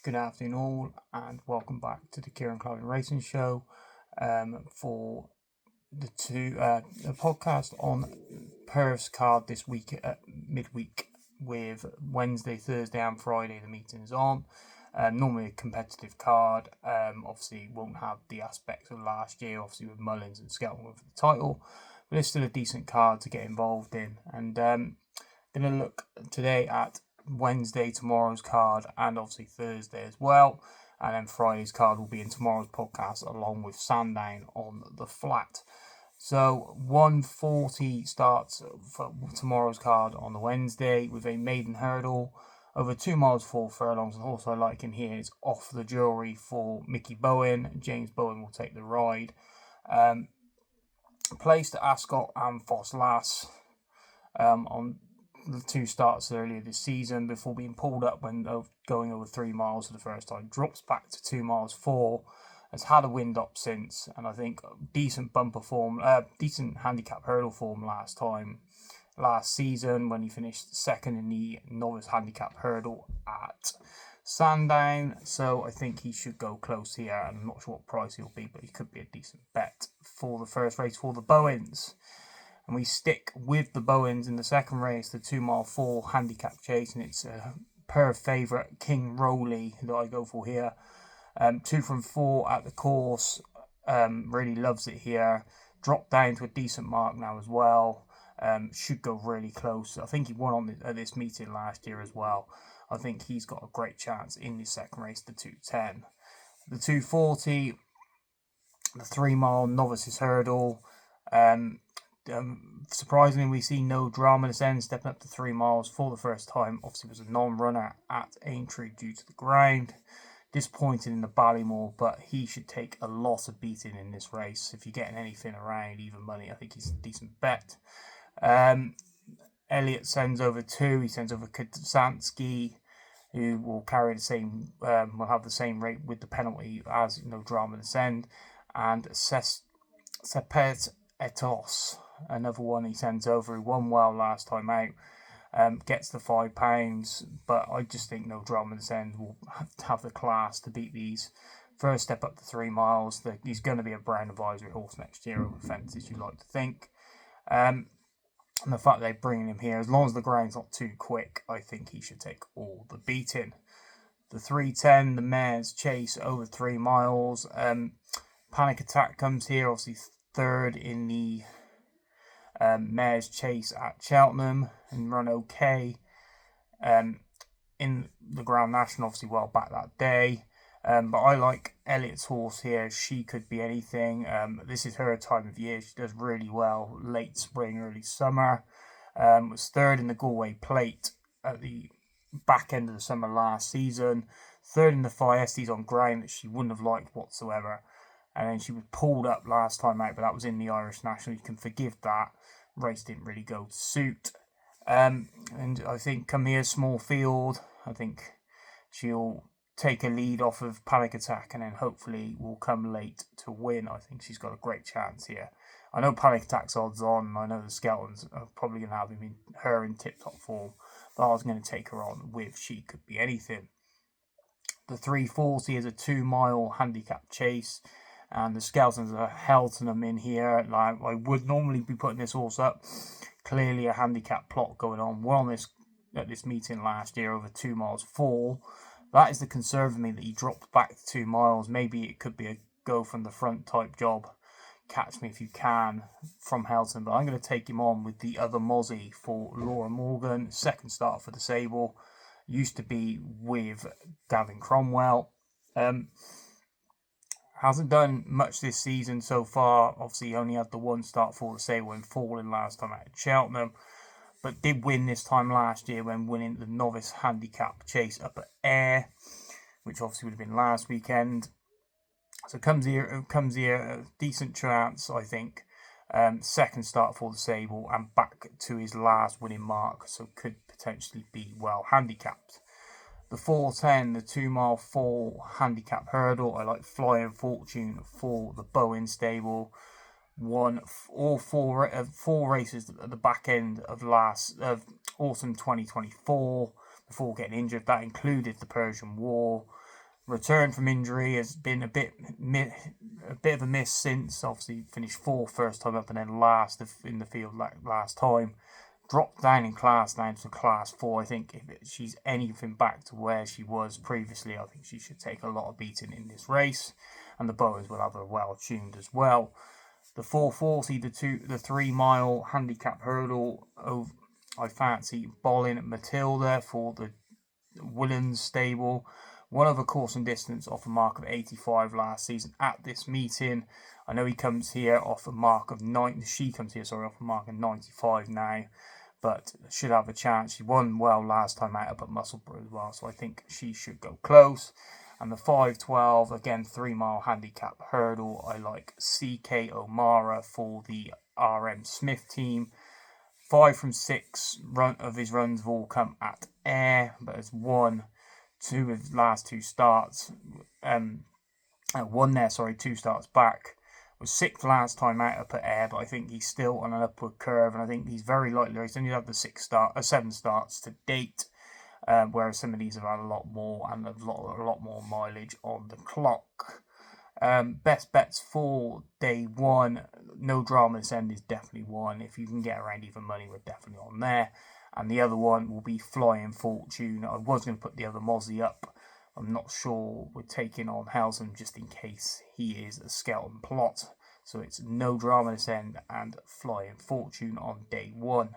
Good afternoon, all, and welcome back to the Kieran Clouding Racing Show for the podcast on Perth's card this week midweek with Wednesday, Thursday, and Friday. The meeting is on. Normally a competitive card. Obviously, won't have the aspects of last year. Obviously, with Mullins and Skelton for the title, but it's still a decent card to get involved in. And going to look today at Wednesday, tomorrow's card, and obviously Thursday as well. And then Friday's card will be in tomorrow's podcast along with Sandown on the flat. So 1:40 starts for tomorrow's card on the Wednesday with a maiden hurdle over 2 miles 4 furlongs. And also I like in here is Off the Jewelry for Mickey Bowen. James Bowen will take the ride. Placed at Ascot and Foss Lass on the two starts earlier this season before being pulled up when going over 3 miles for the first time. Drops back to 2 miles 4. Has had a wind up since, and I think decent bumper form, decent handicap hurdle form last season when he finished second in the novice handicap hurdle at Sandown. So I think he should go close here, and I'm not sure what price he'll be, but he could be a decent bet for the first race for the Bowens. And we stick with the Bowens in the second race, the 2 mile 4 handicap chase, and it's a Perth favourite, King Rowley, that I go for here. 2 from 4 at the course, really loves it here. Dropped down to a decent mark now as well. Should go really close. I think he won at this meeting last year as well. I think he's got a great chance in the second race, the 2:10. The 2:40, the 3 mile novices hurdle. Surprisingly, we see No Drama this end, stepping up to 3 miles for the first time. Obviously, was a non-runner at Aintree due to the ground. Disappointed in the Ballymore, but he should take a lot of beating in this race. If you're getting anything around, even money, I think he's a decent bet. Elliott sends over 2. He sends over Kazansky, who will carry the same, will have the same rate with the penalty as No Drama this end. And Sepet Etos, another one he sends over, who won well last time out. Gets the £5, but I just think No Drama this end will have the class to beat these. First step up to 3 miles. He's going to be a Brown advisory horse next year over fences, you'd like to think. And the fact they're bringing him here, as long as the ground's not too quick, I think he should take all the beating. The 3:10, the mare's chase over 3 miles. Panic Attack comes here, obviously third in the mare's chase at Cheltenham and run okay. In the Grand National, obviously well back that day. But I like Elliott's horse here. She could be anything. This is her time of year. She does really well late spring, early summer. Was third in the Galway Plate at the back end of the summer last season. Third in the Fiestes on ground that she wouldn't have liked whatsoever. And then she was pulled up last time out, but that was in the Irish National. You can forgive that. Race didn't really go to suit. And I think come here, small field. I think she'll take a lead off of Panic Attack and then hopefully will come late to win. I think she's got a great chance here. I know Panic Attack's odds on. I know the Skeltons are probably going to have her in tip-top form. But I was going to take her on with She Could Be Anything. The 3:40 is a 2 mile handicap chase. And the Skeltons are Helton them in here. Like I would normally be putting this horse up. Clearly a handicap plot going on. Won at this meeting last year over 2 miles 4. That is the concern for me, that he dropped back to 2 miles. Maybe it could be a go from the front type job. Catch me if you can from Helton. But I'm going to take him on with the other Mozzie for Laura Morgan. Second start for the Sable. Used to be with Gavin Cromwell. Hasn't done much this season so far. Obviously, he only had the 1 start for the Sable when falling last time out at Cheltenham. But did win this time last year when winning the novice handicap chase up at Ayr, which obviously would have been last weekend. So comes here a decent chance, I think. Second start for the Sable and back to his last winning mark. So could potentially be well handicapped. The 4:10, the 2 mile 4 handicap hurdle. I like Flying Fortune for the Bowen stable. Won all four races at the back end of autumn 2024 before getting injured. That included the Persian War. return from injury, has been a bit of a miss since. Obviously finished fourth first time up and then last in the field last time. Dropped down in class down to class 4. I think if she's anything back to where she was previously, I think she should take a lot of beating in this race, and the Boas will have her well tuned as well. The 440, the 3 mile handicap hurdle. I fancy Bolin Matilda for the Willens stable. One over course and distance off a mark of 85 last season at this meeting. I know he comes here off a mark of 90. She comes here, sorry, off a mark of 95 now, but should have a chance. She won well last time out up at Musselburgh as well, so I think she should go close. And the 512, again, 3 mile handicap hurdle. I like CK O'Mara for the RM Smith team. 5 from 6 of his runs have all come at Ayr, but has won 2 of his last 2 starts. Two starts back. Was 6th last time out up at Ayr, but I think he's still on an upward curve, and I think he's very likely. He's only had the 7 starts to date, whereas some of these have had a lot more and a lot more mileage on the clock. Best bets for day 1. No Drama This End is definitely one. If you can get around even money, we're definitely on there. And the other one will be Flying Fortune. I was going to put the other Mozzie up. I'm not sure we're taking on Helsam just in case he is a skeleton plot. So it's No Drama This End and Flying Fortune on day 1.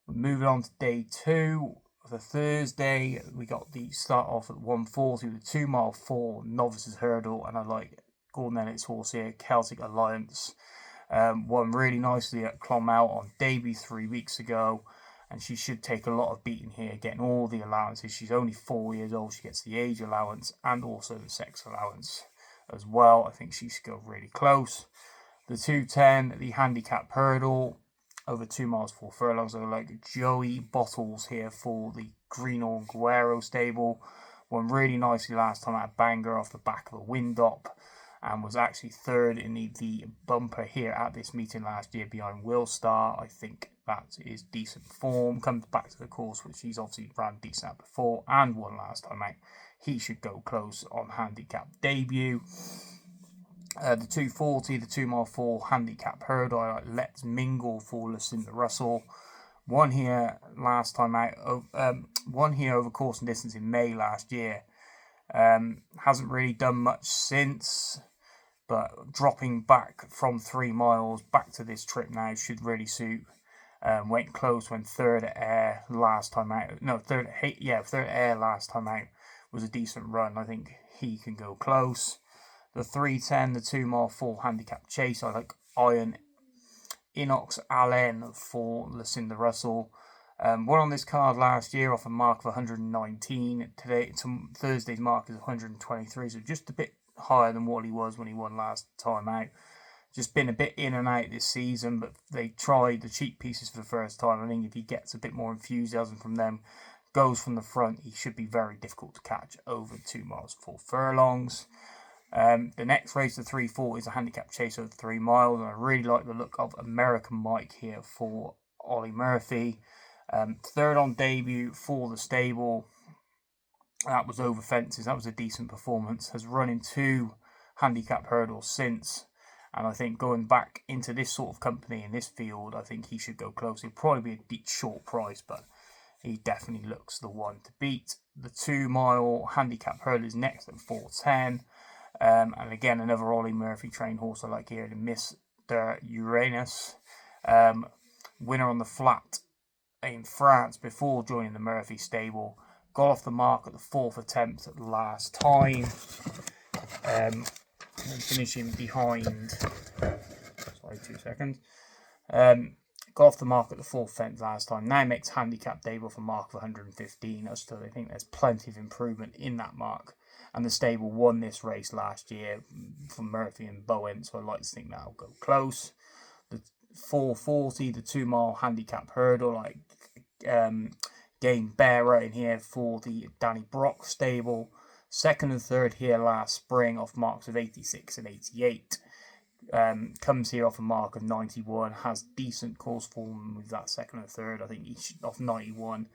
Moving on to day 2. For Thursday, we got the start off at 140 with a 2 mile 4 novices hurdle, and I like Gordon Elliot's horse here, Celtic Alliance. Won really nicely at Clonmel on debut 3 weeks ago, and she should take a lot of beating here, getting all the allowances. She's only 4 years old. She gets the age allowance and also the sex allowance as well. I think she should go really close. The 210, the handicap hurdle, over 2 miles 4 furlongs. I like Joey Bottles here for the Greenhorn Guerrero stable. Won really nicely last time at Bangor off the back of a wind up, and was actually 3rd in the bumper here at this meeting last year behind Will Star. I think that is decent form. Comes back to the course, which he's obviously ran decent at before and won last time out. He should go close on handicap debut. The 240, the 2 mile 4 handicap hurdle. I like Let's Mingle for Lucinda Russell. Won here last time out. Won here over course and distance in May last year. Hasn't really done much since, but dropping back from 3 miles back to this trip now should really suit. Went close when 3rd at Ayr last time out. No, 3rd at Ayr last time out was a decent run. I think he can go close. The 310, the 2 mile 4 handicap chase. I like Iron Inox Allen for Lucinda Russell. Won on this card last year off a mark of 119. Thursday's mark is 123, so just a bit higher than what he was when he won last time out. Just been a bit in and out this season, but they tried the cheap pieces for the first time. I think if he gets a bit more enthusiasm from them, goes from the front, he should be very difficult to catch over 2 miles 4 furlongs. The next race, the 340, is a handicap chase over 3 miles, and I really like the look of American Mike here for Ollie Murphy. 3rd on debut for the stable. That was over fences. That was a decent performance. Has run in 2 handicap hurdles since, and I think going back into this sort of company in this field, I think he should go close. He'll probably be a deep short price, but he definitely looks the one to beat. The 2 mile handicap hurdle is next at 410. And again, another Ollie Murphy trained horse I like here, the Mr. Uranus. Winner on the flat in France before joining the Murphy stable. Got off the mark at the 4th attempt last time. And finishing behind. Sorry, 2 seconds. Got off the mark at the 4th attempt last time. Now makes handicap debut off a mark of 115. I still think there's plenty of improvement in that mark. And the stable won this race last year from Murphy and Bowen, so I'd like to think that'll go close. The 440, the 2 mile handicap hurdle, like Game Bearer in here for the Danny Brock stable. 2nd and 3rd here last spring off marks of 86 and 88. Comes here off a mark of 91, has decent course form with that 2nd and 3rd. I think each off 91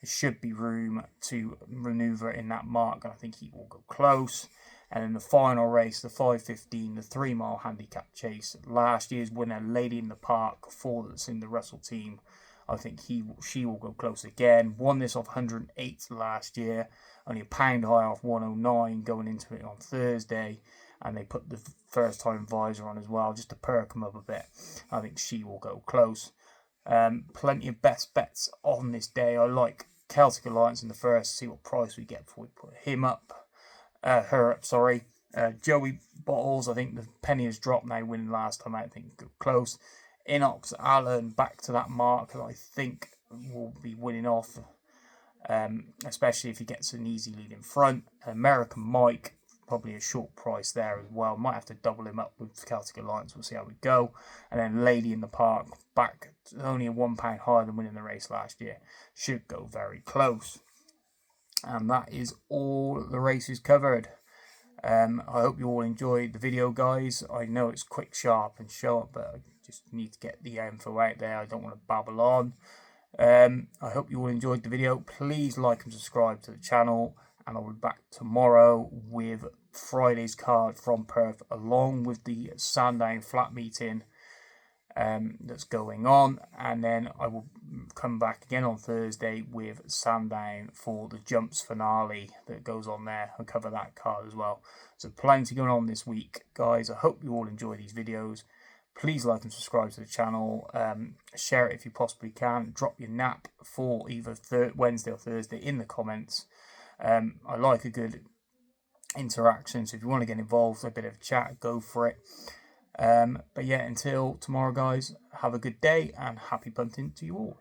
there should be room to manoeuvre in that mark, and I think he will go close. And in the final race, the 5:15, the 3 mile handicap chase, last year's winner, Lady in the Park, 4 that's in the Russell team, I think she will go close again. Won this off 108 last year, only a pound high off 109 going into it on Thursday. And they put the first time visor on as well, just to perk them up a bit. I think she will go close. Plenty of best bets on this day. I like Celtic Alliance in the first, see what price we get before we put him up. Her up, sorry. Joey Bottles, I think the penny has dropped now, winning last time out, I think go close. Inox Allen back to that mark that I think will be winning off, especially if he gets an easy lead in front. American Mike, probably a short price there as well. Might have to double him up with Celtic Alliance. We'll see how we go. And then Lady in the Park, back only a £1 higher than winning the race last year. Should go very close. And that is all the races covered. I hope you all enjoyed the video, guys. I know it's quick, sharp and short, but I just need to get the info out there. I don't want to babble on. I hope you all enjoyed the video. Please like and subscribe to the channel, and I'll be back tomorrow with Friday's card from Perth, along with the Sandown flat meeting that's going on, and then I will come back again on Thursday with Sandown for the jumps finale that goes on there. I'll cover that card as well. So plenty going on this week, guys. I hope you all enjoy these videos. Please like and subscribe to the channel. Share it if you possibly can. Drop your nap for either Wednesday or Thursday in the comments. I like a good interaction, so if you want to get involved, a bit of chat, go for it. But yeah, until tomorrow, guys, have a good day and happy punting to you all.